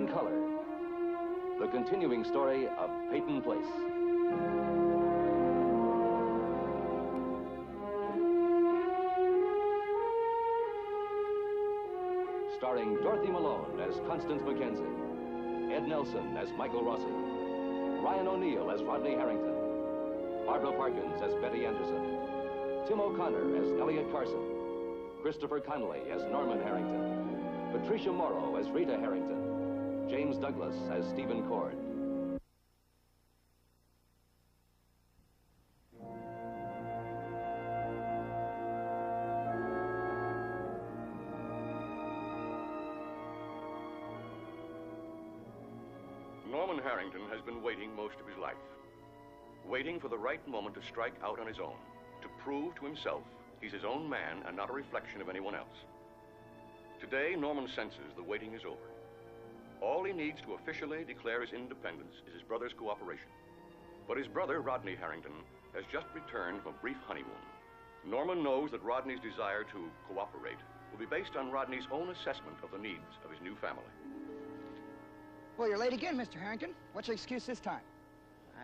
in color. The continuing story of Peyton Place. Starring Dorothy Malone as Constance Mackenzie, Ed Nelson as Michael Rossi, Ryan O'Neill as Rodney Harrington, Barbara Parkins as Betty Anderson, Tim O'Connor as Elliot Carson, Christopher Connolly as Norman Harrington, Patricia Morrow as Rita Harrington, James Douglas as Stephen Cord. Norman Harrington has been waiting most of his life. Waiting for the right moment to strike out on his own, to prove to himself he's his own man and not a reflection of anyone else. Today, Norman senses the waiting is over. All he needs to officially declare his independence is his brother's cooperation. But his brother, Rodney Harrington, has just returned from a brief honeymoon. Norman knows that Rodney's desire to cooperate will be based on Rodney's own assessment of the needs of his new family. Well, you're late again, Mr. Harrington. What's your excuse this time?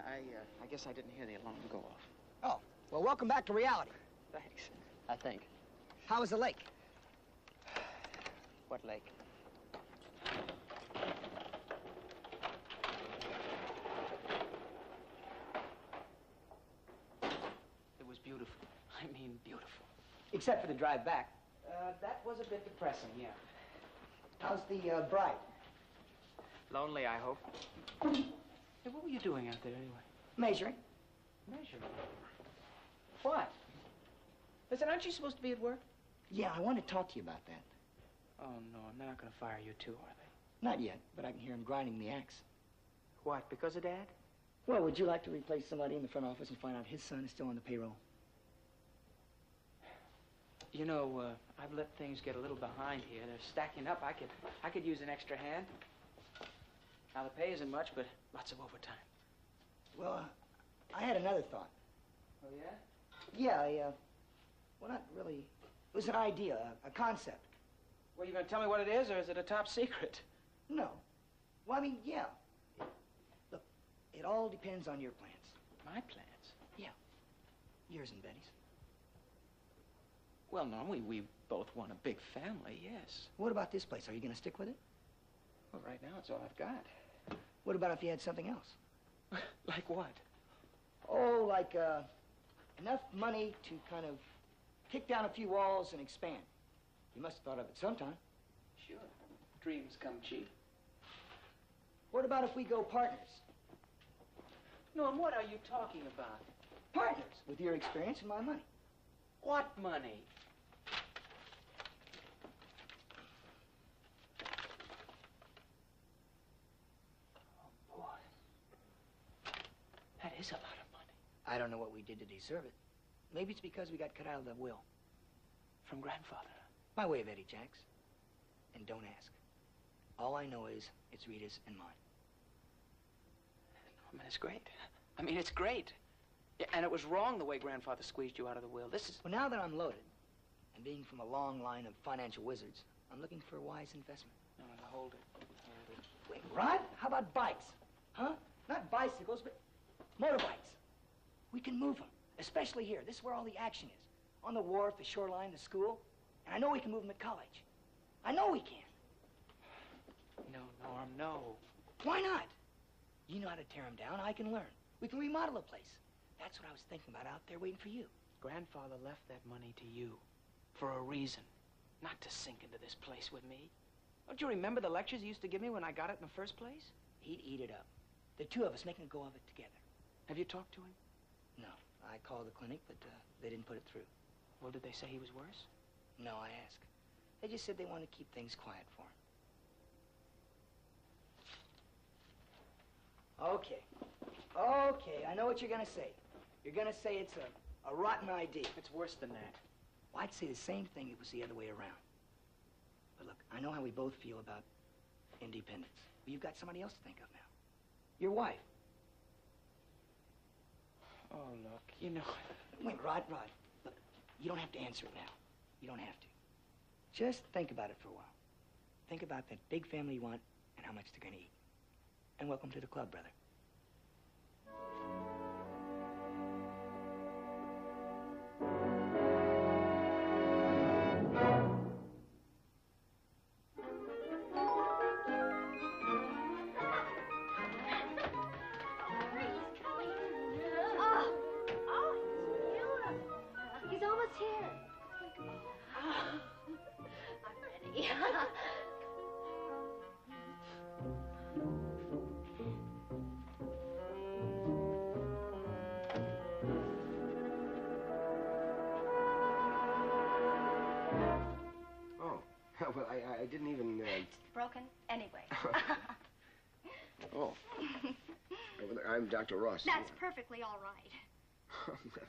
I guess I didn't hear the alarm go off. Oh, well, welcome back to reality. Thanks. I think. How was the lake? What lake? It was beautiful. I mean, beautiful. Except for the drive back. That was a bit depressing, yeah. How's the bride? Lonely, I hope. Hey, what were you doing out there anyway? Measuring. Measuring? What? Listen, aren't you supposed to be at work? Yeah, I want to talk to you about that. Oh, no, I'm not going to fire you too, are they? Not yet, but I can hear him grinding the axe. What, because of Dad? Well, would you like to replace somebody in the front office and find out his son is still on the payroll? You know, I've let things get a little behind here. They're stacking up. I could use an extra hand. Now, the pay isn't much, but lots of overtime. Well, I had another thought. Oh, yeah? Yeah, well, not really. It was an idea, a concept. Well, you going to tell me what it is, or is it a top secret? No. Well, I mean, yeah. Look, it all depends on your plans. My plans? Yeah. Yours and Betty's. Well, no, we both want a big family, yes. What about this place? Are you going to stick with it? Well, right now, it's all I've got. What about if you had something else? Like what? Oh, like, enough money to kind of kick down a few walls and expand. You must have thought of it sometime. Sure. Dreams come cheap. What about if we go partners? Norm, what are you talking about? Partners, with your experience and my money. What money? Oh, boy. That is a lot of money. I don't know what we did to deserve it. Maybe it's because we got cut out of the will. From Grandfather. My way of Eddie Jacks. And don't ask. All I know is it's Rita's and mine. Norman, it's great. I mean, it's great. Yeah, and it was wrong the way Grandfather squeezed you out of the will. This is... Well, now that I'm loaded, and being from a long line of financial wizards, I'm looking for a wise investment. No, hold it. Hold it. Wait, Rod? How about bikes? Huh? Not bicycles, but motorbikes. We can move them, especially here. This is where all the action is. On the wharf, the shoreline, the school. And I know we can move them at college. I know we can. No, Norm, no. Why not? You know how to tear them down. I can learn. We can remodel a place. That's what I was thinking about out there waiting for you. Grandfather left that money to you for a reason, not to sink into this place with me. Don't you remember the lectures he used to give me when I got it in the first place? He'd eat it up. The two of us making a go of it together. Have you talked to him? No. I called the clinic, but they didn't put it through. Well, did they say he was worse? No, I asked. They just said they wanted to keep things quiet for him. Okay. Okay, I know what you're going to say. You're going to say it's a rotten idea. It's worse than that. Well, I'd say the same thing if it was the other way around. But look, I know how we both feel about independence. But you've got somebody else to think of now. Your wife. Oh, look, you know... Wait, Rod. Look, you don't have to answer it now. You don't have to. Just think about it for a while. Think about that big family you want and how much they're gonna eat. And welcome to the club, brother. Well, I didn't even... It's broken anyway. Oh. I'm Dr. Ross. That's perfectly all right.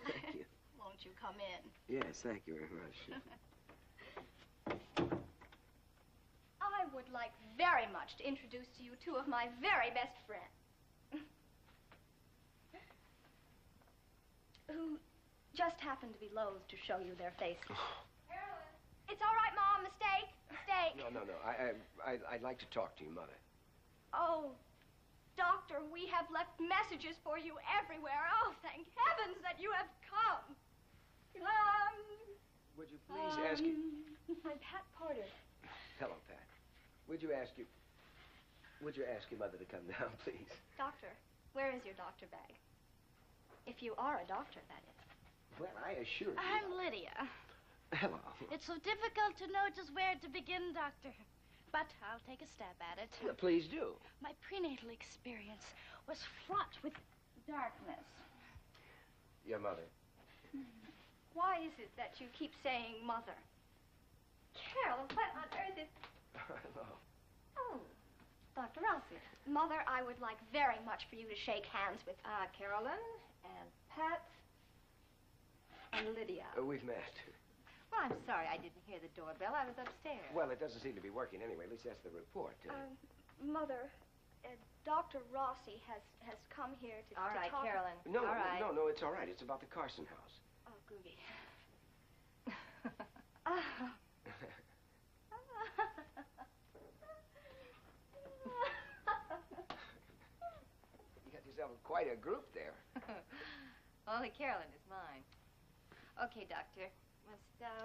Thank you. Won't you come in? Yes, thank you very much. I would like very much to introduce to you two of my very best friends. Who just happen to be loath to show you their faces. Carolyn! It's all right, Mom. Mistake. Mistake. No. I'd like to talk to you, Mother. Oh, Doctor, we have left messages for you everywhere. Oh, thank heavens that you have come. Would you please ask you... I'm Pat Porter. Hello, Pat. Would you ask your mother to come down, please? Doctor, where is your doctor bag? If you are a doctor, that is. Well, I assure you... I'm Lydia. Hello. It's so difficult to know just where to begin, Doctor. But I'll take a stab at it. Please do. My prenatal experience was fraught with darkness. Your mother. Why is it that you keep saying mother? Carol, what on earth is... Hello. Oh, Dr. Rossi. Mother, I would like very much for you to shake hands with Carolyn and Pat and Lydia. We've met. Well, I'm sorry I didn't hear the doorbell. I was upstairs. Well, it doesn't seem to be working anyway. At least that's the report. Mother, Dr. Rossi has come here to All right, talk... Carolyn. No, all right. no, it's all right. It's about the Carson house. Oh, groovy. You got yourself quite a group there. Only Carolyn is mine. Okay, Doctor.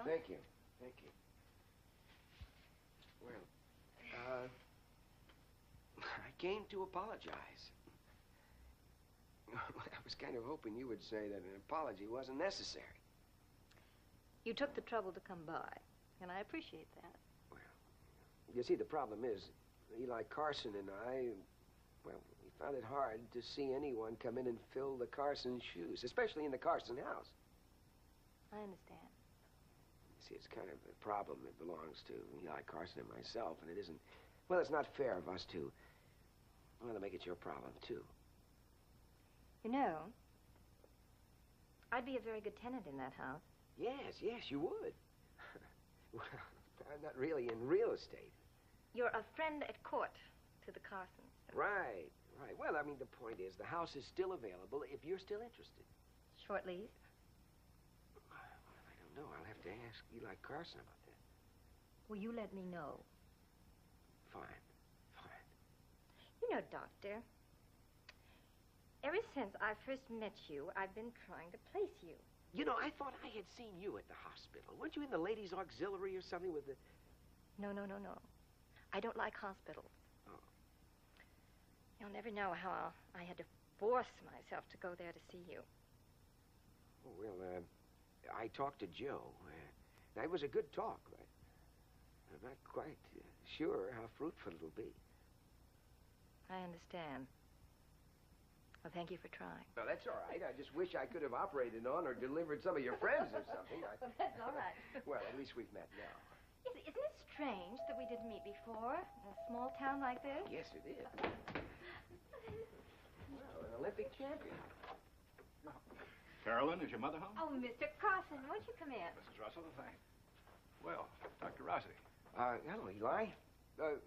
Thank you. Thank you. Well, I came to apologize. I was kind of hoping you would say that an apology wasn't necessary. You took the trouble to come by, and I appreciate that. Well, you see, the problem is, Eli Carson and I, well, we found it hard to see anyone come in and fill the Carson shoes, especially in the Carson house. I understand. See, it's kind of a problem that belongs to Eli Carson and myself, and it isn't... Well, it's not fair of us to... Well, to make it your problem, too. You know, I'd be a very good tenant in that house. Yes, you would. Well, I'm not really in real estate. You're a friend at court to the Carsons. Right. Well, I mean, the point is, the house is still available if you're still interested. Short lease? No, I'll have to ask Eli Carson about that. Will you let me know? Fine. You know, Doctor, ever since I first met you, I've been trying to place you. You know, I thought I had seen you at the hospital. Weren't you in the ladies' auxiliary or something with the... No. I don't like hospitals. Oh. You'll never know how I had to force myself to go there to see you. Oh, well, I talked to Joe. That was a good talk, but I'm not quite sure how fruitful it'll be. I understand. Well, thank you for trying. No, that's all right. I just wish I could have operated on or delivered some of your friends or something. Well, that's all right. Well, at least we've met now. Isn't it strange that we didn't meet before in a small town like this? Yes, it is. Well, an Olympic champion. Carolyn, is your mother home? Oh, Mr. Carson, won't you come in? Mrs. Russell, thanks. Well, Dr. Rossi. Hello, Eli.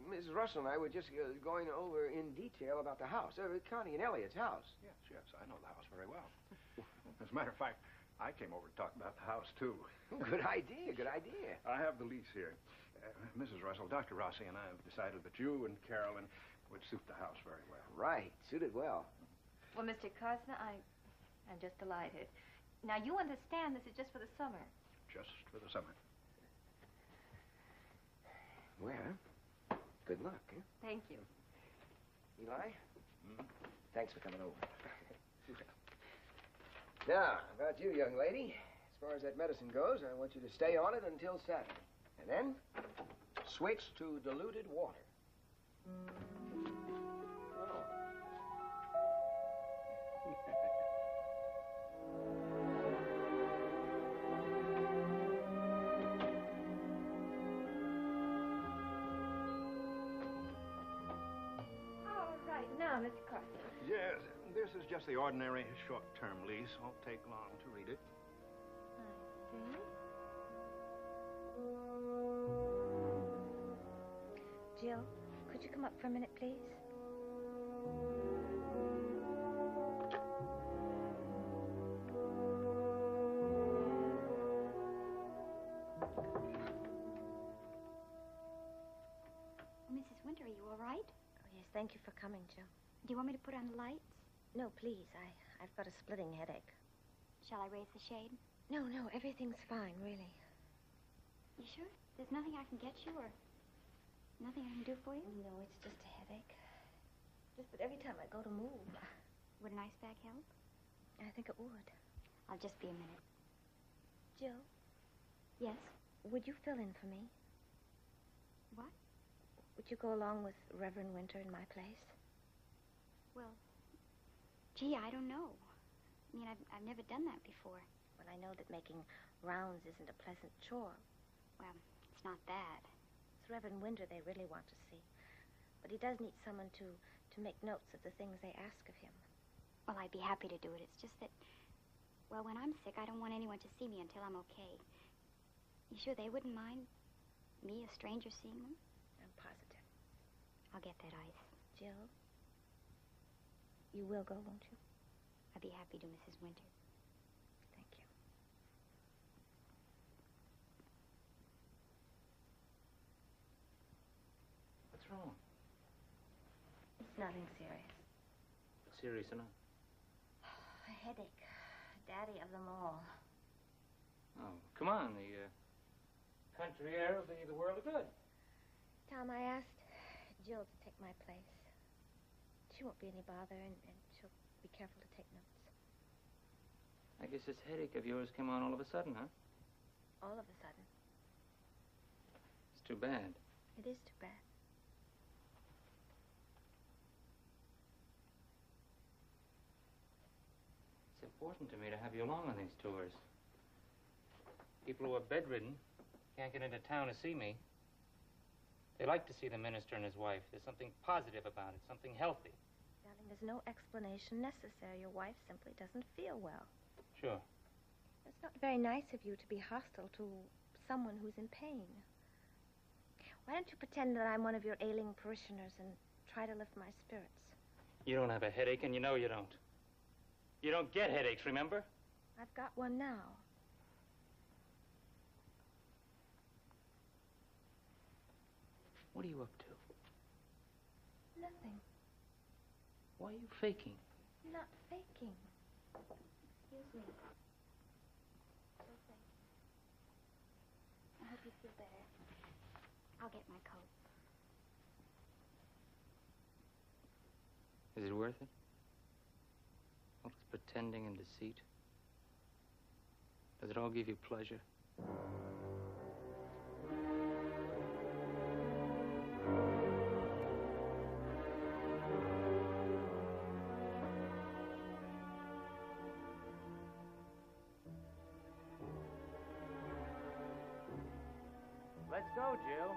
Mrs. Russell and I were just going over in detail about the house. Connie and Elliot's house. Yes, I know the house very well. As a matter of fact, I came over to talk about the house, too. Good idea. I have the lease here. Mrs. Russell, Dr. Rossi and I have decided that you and Carolyn Would suit the house very well. Right. Suited well. Well, Mr. Carson, I'm just delighted. Now, you understand this is just for the summer. Just for the summer. Well, good luck, huh? Thank you. Eli? Thanks for coming over. Now, about you, young lady. As far as that medicine goes, I want you to stay on it until Saturday. And then, switch to diluted water. Oh. All right, now, Mr. Carson. Yes, this is just the ordinary short-term lease. Won't take long to read it. I see. Jill, could you come up for a minute, please? Mrs. Winter, are you all right? Oh, yes, thank you for coming, Jill. Do you want me to put on the lights? No, please. I've got a splitting headache. Shall I raise the shade? No, everything's fine, really. You sure? There's nothing I can get you or nothing I can do for you? No, it's just a headache. Just that every time I go to move. Would an ice bag help? I think it would. I'll just be a minute. Jill, Yes? would you fill in for me? What? Would you go along with Reverend Winter in my place? Well, gee, I don't know. I mean, I've never done that before. Well, I know that making rounds isn't a pleasant chore. Well, it's not that. It's Reverend Winter they really want to see. But he does need someone to make notes of the things they ask of him. Well, I'd be happy to do it. It's just that, well, when I'm sick, I don't want anyone to see me until I'm okay. You sure they wouldn't mind me, a stranger, seeing them? I'm positive. I'll get that ice. Jill, you will go, won't you? I'd be happy to, Mrs. Winter. Thank you. What's wrong? It's nothing serious. Serious enough. A headache. Daddy of them all. Oh, come on. The country air will do the world of good. Tom, I asked Jill to take my place. She won't be any bother, and she'll be careful to take notes. I guess this headache of yours came on all of a sudden, huh? All of a sudden. It's too bad. It is too bad. It's important to me to have you along on these tours. People who are bedridden can't get into town to see me. They like to see the minister and his wife. There's something positive about it, something healthy. Darling, there's no explanation necessary. Your wife simply doesn't feel well. Sure. It's not very nice of you to be hostile to someone who's in pain. Why don't you pretend that I'm one of your ailing parishioners and try to lift my spirits? You don't have a headache, and you know you don't. You don't get headaches, remember? I've got one now. What are you up to? Nothing. Why are you faking? Not faking. Excuse me. Oh, thank you. I hope you feel better. I'll get my coat. Is it worth it? All this pretending and deceit? Does it all give you pleasure? Let's go, Jill.